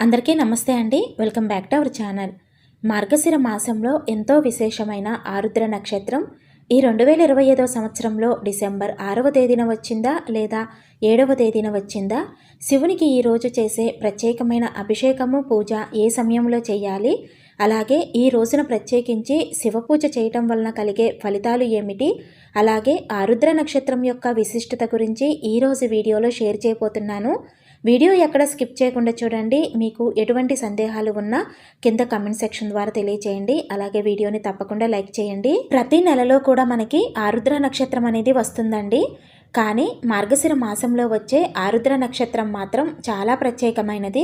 అందరికీ నమస్తే అండి. Welcome back to our channel. మార్గశిర మాసంలో ఎంతో విశేషమైన ఆరుద్ర నక్షత్రం ఈ 2025 సంవత్సరంలో డిసెంబర్ 6వ తేదీన వచ్చిందా లేదా 7వ తేదీన వచ్చిందా? శివునికి ఈరోజు చేసే ప్రత్యేకమైన అభిషేకము పూజ ఏ సమయంలో చేయాలి? అలాగే ఈ రోజున ప్రత్యేకించి శివ పూజ చేయటం వలన కలిగే ఫలితాలు ఏమిటి? అలాగే ఆరుద్ర నక్షత్రం యొక్క విశిష్టత గురించి ఈరోజు వీడియోలో షేర్ చేయబోతున్నాను. వీడియో ఎక్కడ స్కిప్ చేయకుండా చూడండి. మీకు ఎటువంటి సందేహాలు ఉన్నా కింద కమెంట్ సెక్షన్ ద్వారా తెలియచేయండి. అలాగే వీడియోని తప్పకుండా లైక్ చేయండి. ప్రతి నెలలో కూడా మనకి ఆరుద్ర నక్షత్రం అనేది వస్తుందండి. కానీ మార్గశిర మాసంలో వచ్చే ఆరుద్ర నక్షత్రం మాత్రం చాలా ప్రత్యేకమైనది.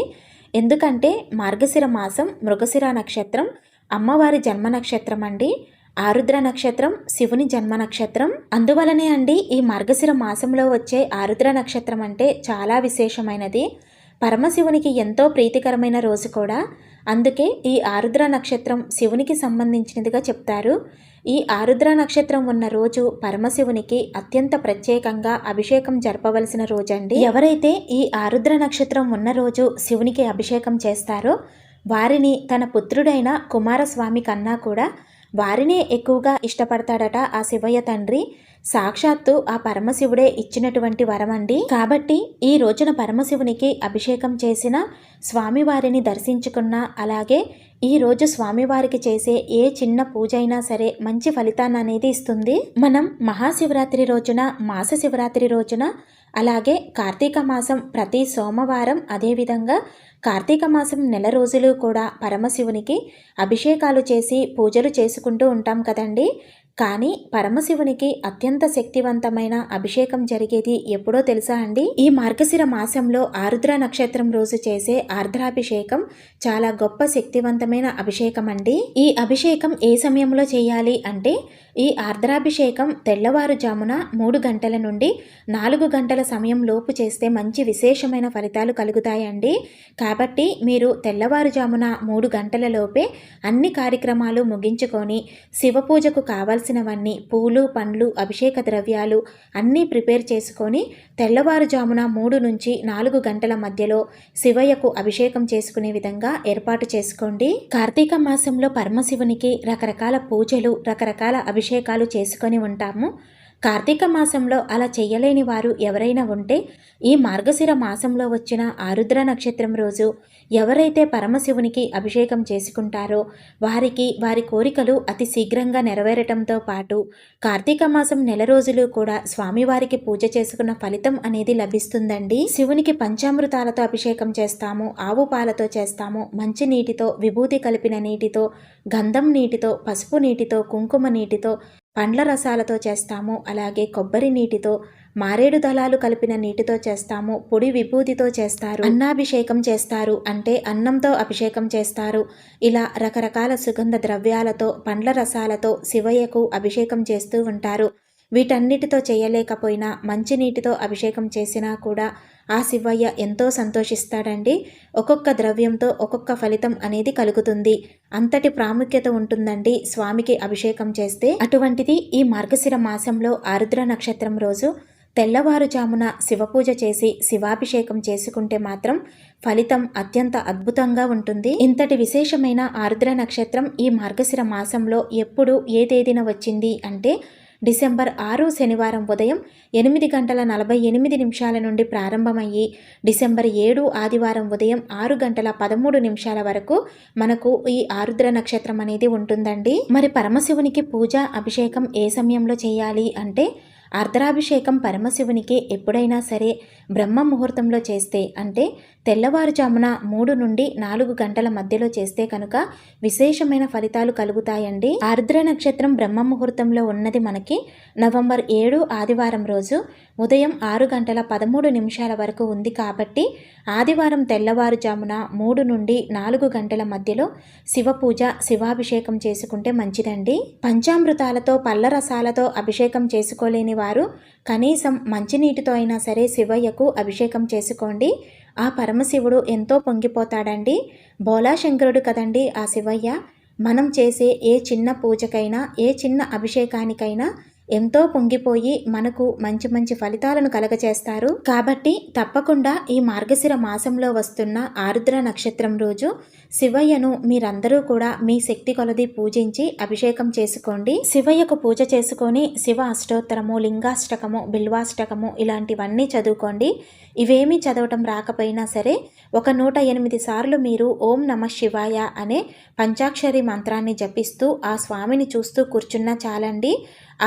ఎందుకంటే మార్గశిర మాసం మృగశిర నక్షత్రం అమ్మవారి జన్మ నక్షత్రం అండి. ఆరుద్ర నక్షత్రం శివుని జన్మ నక్షత్రం. అందువలనే అండి ఈ మార్గశిర మాసంలో వచ్చే ఆరుద్ర నక్షత్రం అంటే చాలా విశేషమైనది. పరమశివునికి ఎంతో ప్రీతికరమైన రోజు కూడా. అందుకే ఈ ఆరుద్ర నక్షత్రం శివునికి సంబంధించినదిగా చెప్తారు. ఈ ఆరుద్ర నక్షత్రం ఉన్న రోజు పరమశివునికి అత్యంత ప్రత్యేకంగా అభిషేకం జరపవలసిన రోజండి. ఎవరైతే ఈ ఆరుద్ర నక్షత్రం ఉన్న రోజు శివునికి అభిషేకం చేస్తారో వారిని తన పుత్రుడైన కుమారస్వామి కన్నా కూడా వారినే ఎక్కువగా ఇష్టపడతాడట ఆ శివయ్య తండ్రి. సాక్షాత్తు ఆ పరమశివుడే ఇచ్చినటువంటి వరమండి. కాబట్టి ఈ రోజున పరమశివునికి అభిషేకం చేసిన, స్వామివారిని దర్శించుకున్న, అలాగే ఈ రోజు స్వామివారికి చేసే ఏ చిన్న పూజ అయినా సరే మంచి ఫలితాన్ని అనేది ఇస్తుంది. మనం మహాశివరాత్రి రోజున, మాస శివరాత్రి రోజున, అలాగే కార్తీక మాసం ప్రతి సోమవారం, అదేవిధంగా కార్తీక మాసం నెల రోజులు కూడా పరమశివునికి అభిషేకాలు చేసి పూజలు చేసుకుంటూ ఉంటాం కదండి. కానీ పరమశివునికి అత్యంత శక్తివంతమైన అభిషేకం జరిగేది ఎప్పుడో తెలుసా అండి? ఈ మార్గశిర మాసంలో ఆరుద్ర నక్షత్రం రోజు చేసే ఆర్ద్రాభిషేకం చాలా గొప్ప శక్తివంతమైన అభిషేకం అండి. ఈ అభిషేకం ఏ సమయంలో చేయాలి అంటే ఈ ఆర్ద్రాభిషేకం తెల్లవారుజామున 3 గంటల నుండి 4 గంటల సమయం లోపు చేస్తే మంచి విశేషమైన ఫలితాలు కలుగుతాయండి. కాబట్టి మీరు తెల్లవారుజామున 3 గంటల లోపే అన్ని కార్యక్రమాలు ముగించుకొని శివ పూజకు కావాల్సినవన్నీ పూలు, పండ్లు, అభిషేక ద్రవ్యాలు అన్నీ ప్రిపేర్ చేసుకొని తెల్లవారుజామున 3 నుంచి 4 గంటల మధ్యలో శివయ్యకు అభిషేకం చేసుకునే విధంగా ఏర్పాటు చేసుకోండి. కార్తీక మాసంలో పరమశివునికి రకరకాల పూజలు, రకరకాల అభిషేకాలు చేసుకొని ఉంటాము. కార్తీక మాసంలో అలా చేయలేని వారు ఎవరైనా ఉంటే ఈ మార్గశిర మాసంలో వచ్చిన ఆరుద్ర నక్షత్రం రోజు ఎవరైతే పరమశివునికి అభిషేకం చేసుకుంటారో వారికి వారి కోరికలు అతి శీఘ్రంగా నెరవేరటంతో పాటు కార్తీక మాసం నెల రోజులు కూడా స్వామివారికి పూజ చేసుకున్న ఫలితం అనేది లభిస్తుందండి. శివునికి పంచామృతాలతో అభిషేకం చేస్తాము, ఆవు పాలతో చేస్తాము, మంచి నీటితో, విభూతి కలిపిన నీటితో, గంధం నీటితో, పసుపు నీటితో, కుంకుమ నీటితో, పండ్ల రసాలతో చేస్తాము. అలాగే కొబ్బరి నీటితో, మారేడు దళాలు కలిపిన నీటితో చేస్తాము. పొడి విభూతితో చేస్తారు. అన్నాభిషేకం చేస్తారు, అంటే అన్నంతో అభిషేకం చేస్తారు. ఇలా రకరకాల సుగంధ ద్రవ్యాలతో, పండ్ల రసాలతో శివయ్యకు అభిషేకం చేస్తూ ఉంటారు. వీటన్నిటితో చేయలేకపోయినా మంచినీటితో అభిషేకం చేసినా కూడా ఆ శివయ్య ఎంతో సంతోషిస్తాడండి. ఒక్కొక్క ద్రవ్యంతో ఒక్కొక్క ఫలితం అనేది కలుగుతుంది. అంతటి ప్రాముఖ్యత ఉంటుందండి స్వామికి అభిషేకం చేస్తే. అటువంటిది ఈ మార్గశిర మాసంలో ఆరుద్ర నక్షత్రం రోజు తెల్లవారుజామున శివపూజ చేసి శివాభిషేకం చేసుకుంటే మాత్రం ఫలితం అత్యంత అద్భుతంగా ఉంటుంది. ఇంతటి విశేషమైన ఆరుద్ర నక్షత్రం ఈ మార్గశిర మాసంలో ఎప్పుడు ఏ తేదీన వచ్చింది అంటే డిసెంబర్ 6 శనివారం ఉదయం 8:48 నుండి ప్రారంభమయ్యి డిసెంబర్ 7 ఆదివారం ఉదయం 6:13 వరకు మనకు ఈ ఆరుద్ర నక్షత్రం అనేది ఉంటుందండి. మరి పరమశివునికి పూజ, అభిషేకం ఏ సమయంలో చేయాలి అంటే ఆర్ద్రాభిషేకం పరమశివునికి ఎప్పుడైనా సరే బ్రహ్మ ముహూర్తంలో చేస్తే, అంటే తెల్లవారుజామున 3 నుండి 4 గంటల మధ్యలో చేస్తే కనుక విశేషమైన ఫలితాలు కలుగుతాయండి. ఆర్ద్ర నక్షత్రం బ్రహ్మ ముహూర్తంలో ఉన్నది మనకి నవంబర్ 7 ఆదివారం రోజు ఉదయం 6:13 వరకు ఉంది. కాబట్టి ఆదివారం తెల్లవారుజామున 3 నుండి 4 గంటల మధ్యలో శివ పూజ, శివాభిషేకం చేసుకుంటే మంచిదండి. పంచామృతాలతో, పళ్ళ రసాలతో అభిషేకం చేసుకోలేని వారు కనీసం మంచినీటితో అయినా సరే శివయ్యకు అభిషేకం చేసుకోండి. ఆ పరమశివుడు ఎంతో పొంగిపోతాడండి. బోలాశంకరుడు కదండి ఆ శివయ్య. మనం చేసే ఏ చిన్న పూజకైనా, ఏ చిన్న అభిషేకానికైనా ఎంతో పొంగిపోయి మనకు మంచి మంచి ఫలితాలను కలగచేస్తారు. కాబట్టి తప్పకుండా ఈ మార్గశిర మాసంలో వస్తున్న ఆరుద్ర నక్షత్రం రోజు శివయ్యను మీరందరూ కూడా మీ శక్తి కొలది పూజించి అభిషేకం చేసుకోండి. శివయ్యకు పూజ చేసుకొని శివ అష్టోత్తరము, లింగాష్టకము, బిల్వాష్టకము ఇలాంటివన్నీ చదువుకోండి. ఇవేమీ చదవటం రాకపోయినా సరే ఒక 108 సార్లు మీరు ఓం నమః శివాయ అనే పంచాక్షరి మంత్రాన్ని జపిస్తూ ఆ స్వామిని చూస్తూ కూర్చున్నా చాలండి.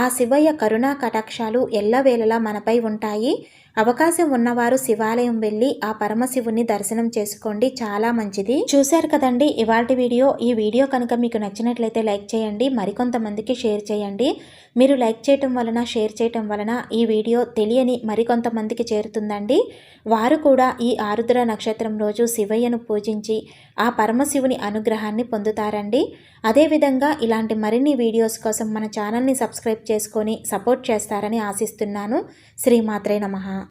ఆ శివయ్య కరుణా కటాక్షాలు ఎల్లవేళలా మనపై ఉంటాయి. అవకాశం ఉన్నవారు శివాలయం వెళ్ళి ఆ పరమశివుని దర్శనం చేసుకోండి, చాలా మంచిది. చూశారు కదండి ఇవాల్టి వీడియో. ఈ వీడియో కనుక మీకు నచ్చినట్లయితే లైక్ చేయండి, మరికొంతమందికి షేర్ చేయండి. మీరు లైక్ చేయటం వలన, షేర్ చేయటం వలన ఈ వీడియో తెలియని మరికొంతమందికి చేరుతుందండి. వారు కూడా ఈ ఆరుద్ర నక్షత్రం రోజు శివయ్యను పూజించి ఆ పరమశివుని అనుగ్రహాన్ని పొందుతారండి. అదేవిధంగా ఇలాంటి మరిన్ని వీడియోస్ కోసం మన ఛానల్ని సబ్స్క్రైబ్ చేసుకొని సపోర్ట్ చేస్తారని ఆశిస్తున్నాను. శ్రీమాత్రే నమః.